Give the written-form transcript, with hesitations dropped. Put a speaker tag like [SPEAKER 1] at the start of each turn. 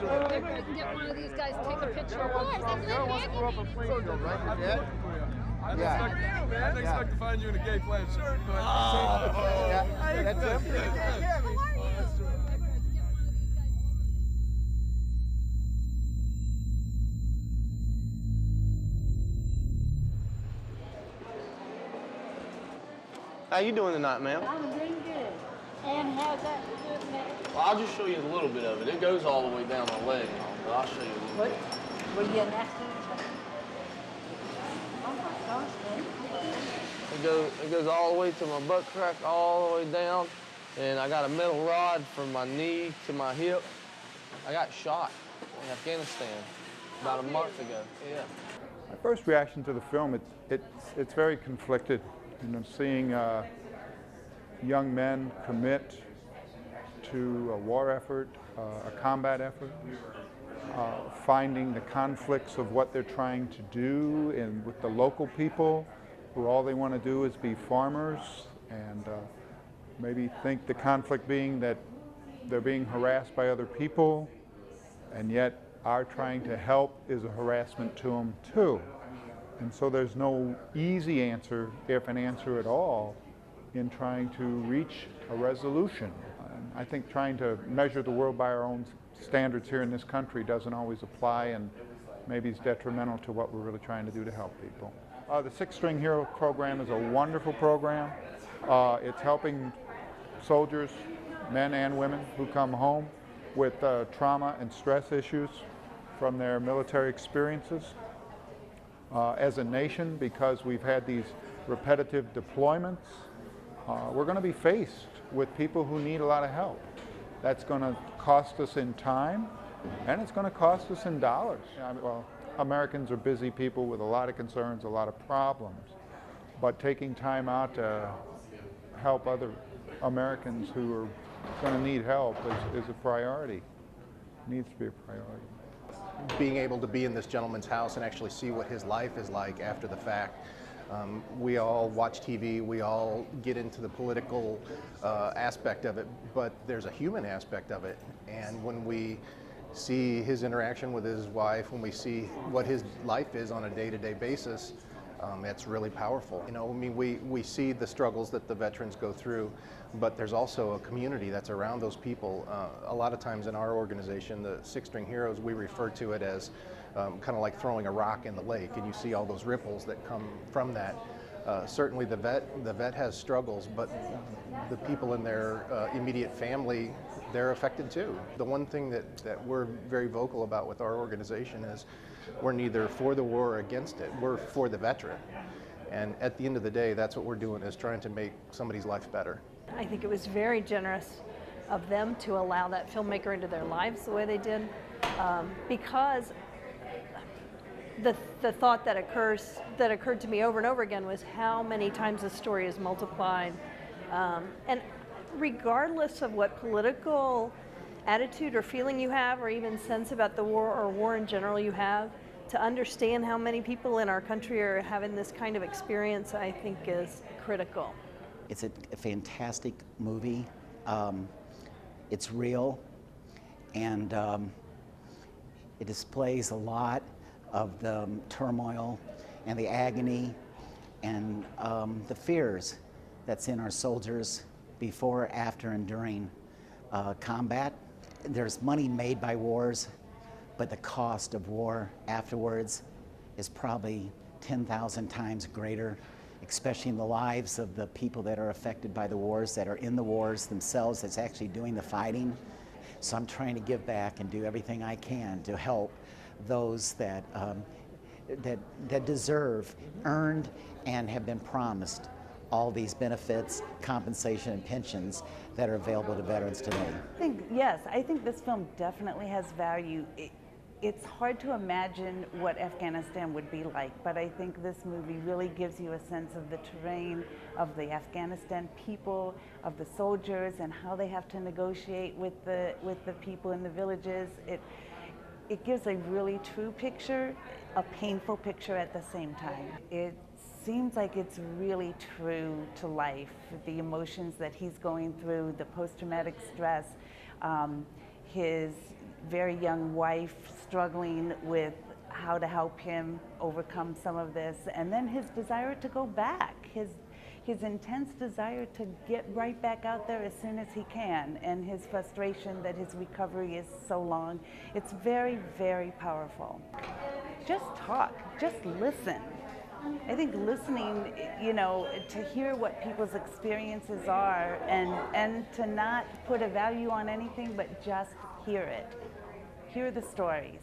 [SPEAKER 1] Maybe we can get one of these guys to take a picture. Of course,
[SPEAKER 2] Your girl wants to grow up in Plainfield, right? Your dad?
[SPEAKER 3] I didn't expect to find you in a gay plaid shirt, but
[SPEAKER 2] That's him.
[SPEAKER 4] How you doing tonight, ma'am?
[SPEAKER 1] I'm doing good. And how's that good, man?
[SPEAKER 4] Well, I'll just show you a little bit of it. It goes all the way down my leg, but I'll show you a little
[SPEAKER 1] What?
[SPEAKER 4] bit.
[SPEAKER 1] Were you an accident? Oh my gosh, man.
[SPEAKER 4] It goes all the way to my butt crack, all the way down, and I got a metal rod from my knee to my hip. I got shot in Afghanistan about a month ago. Yeah.
[SPEAKER 2] My first reaction to the film, it's very conflicted. You know, seeing young men commit to a war effort, a combat effort, finding the conflicts of what they're trying to do and with the local people who all they want to do is be farmers, and maybe think the conflict being that they're being harassed by other people, and yet our trying to help is a harassment to them too. And so there's no easy answer, if an answer at all, in trying to reach a resolution. I think trying to measure the world by our own standards here in this country doesn't always apply, and maybe is detrimental to what we're really trying to do to help people. The Six String Hero program is a wonderful program. It's helping soldiers, men and women, who come home with trauma and stress issues from their military experiences. As a nation, because we've had these repetitive deployments, we're going to be faced with people who need a lot of help. That's going to cost us in time, and it's going to cost us in dollars. Well, Americans are busy people with a lot of concerns, a lot of problems, but taking time out to help other Americans who are going to need help is a priority. It needs to be a priority.
[SPEAKER 5] Being able to be in this gentleman's house and actually see what his life is like after the fact. We all watch TV, we all get into the political aspect of it, but there's a human aspect of it. And when we see his interaction with his wife, when we see what his life is on a day-to-day basis, it's really powerful. You know, I mean, we see the struggles that the veterans go through, but there's also a community that's around those people. A lot of times in our organization, the Six String Heroes, we refer to it as kind of like throwing a rock in the lake, and you see all those ripples that come from that. Certainly the vet has struggles, but the people in their immediate family, they're affected too. The one thing that we're very vocal about with our organization is we're neither for the war or against it. We're for the veteran. And at the end of the day, that's what we're doing, is trying to make somebody's life better.
[SPEAKER 6] I think it was very generous of them to allow that filmmaker into their lives the way they did, because the thought that occurred to me over and over again was how many times the story is multiplied. And regardless of what political attitude or feeling you have, or even sense about the war or war in general you have, to understand how many people in our country are having this kind of experience, I think is critical.
[SPEAKER 7] It's a fantastic movie. It's real, and it displays a lot of the turmoil and the agony and the fears that's in our soldiers before, after, and during combat. There's money made by wars, but the cost of war afterwards is probably 10,000 times greater, especially in the lives of the people that are affected by the wars, that are in the wars themselves, that's actually doing the fighting. So I'm trying to give back and do everything I can to help those that deserve, earned, and have been promised all these benefits, compensation, and pensions that are available to veterans today.
[SPEAKER 8] I think this film definitely has value. It's hard to imagine what Afghanistan would be like, but I think this movie really gives you a sense of the terrain, of the Afghanistan people, of the soldiers, and how they have to negotiate with the people in the villages. It gives a really true picture, a painful picture at the same time. It seems like it's really true to life, the emotions that he's going through, the post-traumatic stress, his very young wife struggling with how to help him overcome some of this, and then his desire to go back, his intense desire to get right back out there as soon as he can, and his frustration that his recovery is so long. It's very, very powerful. Just talk, just listen. I think listening, you know, to hear what people's experiences are, and to not put a value on anything, but just hear it. Hear the stories.